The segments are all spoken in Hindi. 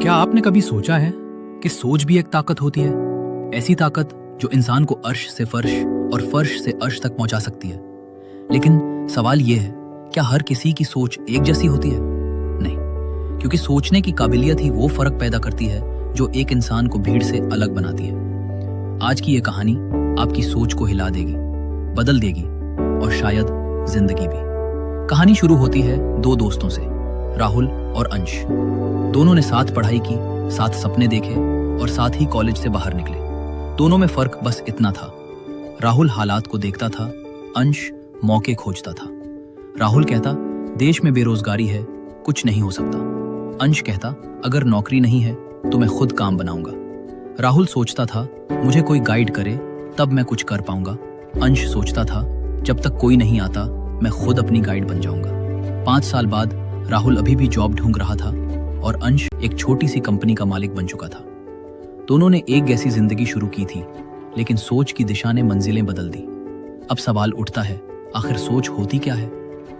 क्या आपने कभी सोचा है कि सोच भी एक ताकत होती है? ऐसी ताकत जो इंसान को अर्श से फर्श और फर्श से अर्श तक पहुंचा सकती है। लेकिन सवाल यह है, क्या हर किसी की सोच एक जैसी होती है? नहीं, क्योंकि सोचने की काबिलियत ही वो फर्क पैदा करती है जो एक इंसान को भीड़ से अलग बनाती है। आज की ये कहानी आपकी सोच को हिला देगी, बदल देगी और शायद जिंदगी भी। कहानी शुरू होती है दो दोस्तों से, राहुल और अंश। दोनों ने साथ पढ़ाई की, साथ सपने देखे और साथ ही कॉलेज से बाहर निकले। दोनों में फर्क बस इतना था, राहुल हालात को देखता था, अंश मौके खोजता था। राहुल कहता, देश में बेरोजगारी है, कुछ नहीं हो सकता। अंश कहता, अगर नौकरी नहीं है तो मैं खुद काम बनाऊंगा। राहुल सोचता था, मुझे कोई गाइड करे तब मैं कुछ कर पाऊंगा। अंश सोचता था, जब तक कोई नहीं आता मैं खुद अपनी गाइड बन जाऊंगा। 5 साल बाद राहुल अभी भी जॉब ढूंढ रहा था और अंश एक छोटी सी कंपनी का मालिक बन चुका था। दोनों ने एक जैसी जिंदगी शुरू की थी, लेकिन सोच की दिशा ने मंजिलें बदल दी। अब सवाल उठता है, आखिर सोच होती क्या है?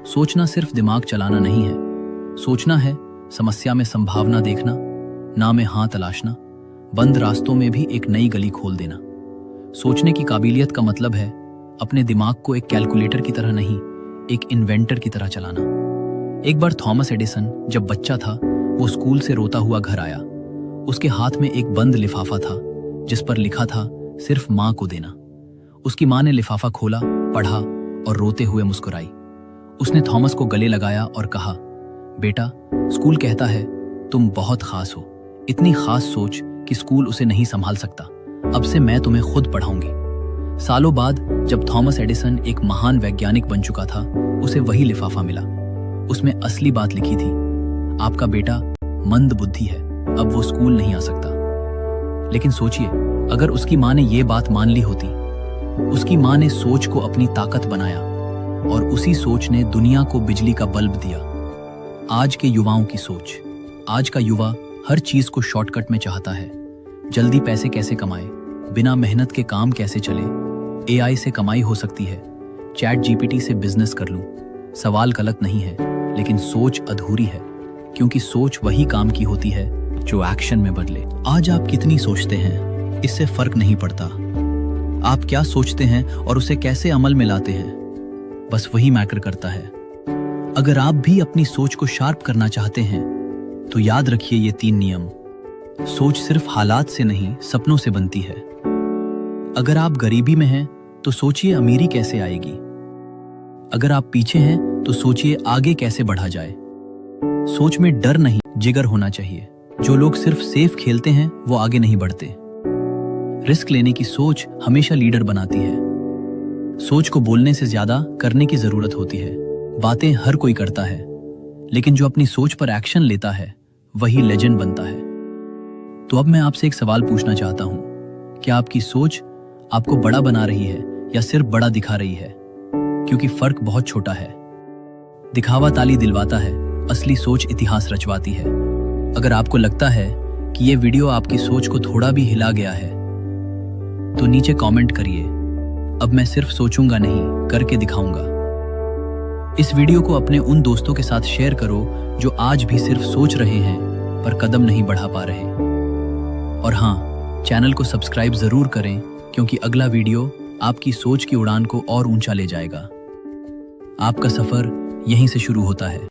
सोचना सिर्फ दिमाग चलाना नहीं है। सोचना है समस्या में संभावना देखना, ना में हाँ तलाशना, बंद रास्तों में भी एक नई गली खोल देना। सोचने की काबिलियत का मतलब है अपने दिमाग को एक कैलकुलेटर की तरह नहीं, एक इन्वेंटर की तरह चलाना। एक बार थॉमस एडिसन जब बच्चा था, वो स्कूल से रोता हुआ घर आया। उसके हाथ में एक बंद लिफाफा था जिस पर लिखा था, सिर्फ माँ को देना। उसकी माँ ने लिफाफा खोला, पढ़ा और रोते हुए मुस्कुराई। उसने थॉमस को गले लगाया और कहा, बेटा, स्कूल कहता है तुम बहुत खास हो, इतनी खास सोच कि स्कूल उसे नहीं संभाल सकता। अब से मैं तुम्हें खुद पढ़ाऊंगी। सालों बाद जब थॉमस एडिसन एक महान वैज्ञानिक बन चुका था, उसे वही लिफाफा मिला। उसमें असली बात लिखी थी, आपका बेटा मंद बुद्धि है, अब वो स्कूल नहीं आ सकता। लेकिन सोचिए, अगर उसकी माँ ने ये बात मान ली होती। उसकी माँ ने सोच को अपनी ताकत बनाया और उसी सोच ने दुनिया को बिजली का बल्ब दिया। आज के युवाओं की सोच, आज का युवा हर चीज को शॉर्टकट में चाहता है। जल्दी पैसे कैसे कमाए, बिना मेहनत के काम कैसे चले, एआई से कमाई हो सकती है, चैट जीपीटी से बिजनेस कर लूं। सवाल गलत नहीं है, लेकिन सोच अधूरी है, क्योंकि सोच वही काम की होती है जो एक्शन में बदले। आज आप कितनी सोचते हैं, इससे फर्क नहीं पड़ता। आप क्या सोचते हैं और उसे कैसे अमल में लाते हैं, बस वही मैटर करता है। अगर आप भी अपनी सोच को शार्प करना चाहते हैं तो याद रखिए ये 3 नियम। सोच सिर्फ हालात से नहीं, सपनों से बनती है। अगर आप गरीबी में हैं तो सोचिए अमीरी कैसे आएगी। अगर आप पीछे हैं तो सोचिए आगे कैसे बढ़ा जाए। सोच में डर नहीं, जिगर होना चाहिए। जो लोग सिर्फ सेफ खेलते हैं वो आगे नहीं बढ़ते। रिस्क लेने की सोच हमेशा लीडर बनाती है। सोच को बोलने से ज्यादा करने की जरूरत होती है। बातें हर कोई करता है, लेकिन जो अपनी सोच पर एक्शन लेता है वही लेजेंड बनता है। तो अब मैं आपसे एक सवाल पूछना चाहता हूं, क्या आपकी सोच आपको बड़ा बना रही है या सिर्फ बड़ा दिखा रही है? क्योंकि फर्क बहुत छोटा है। दिखावा ताली दिलवाता है, असली सोच इतिहास रचवाती है। अगर आपको लगता है कि ये वीडियो आपकी सोच को थोड़ा भी हिला गया है तो नीचे कमेंट करिए, अब मैं सिर्फ सोचूंगा नहीं, करके दिखाऊंगा। इस वीडियो को अपने उन दोस्तों के साथ शेयर करो जो आज भी सिर्फ सोच रहे हैं पर कदम नहीं बढ़ा पा रहे। और हाँ, चैनल को सब्सक्राइब जरूर करें, क्योंकि अगला वीडियो आपकी सोच की उड़ान को और ऊंचा ले जाएगा। आपका सफर यहीं से शुरू होता है।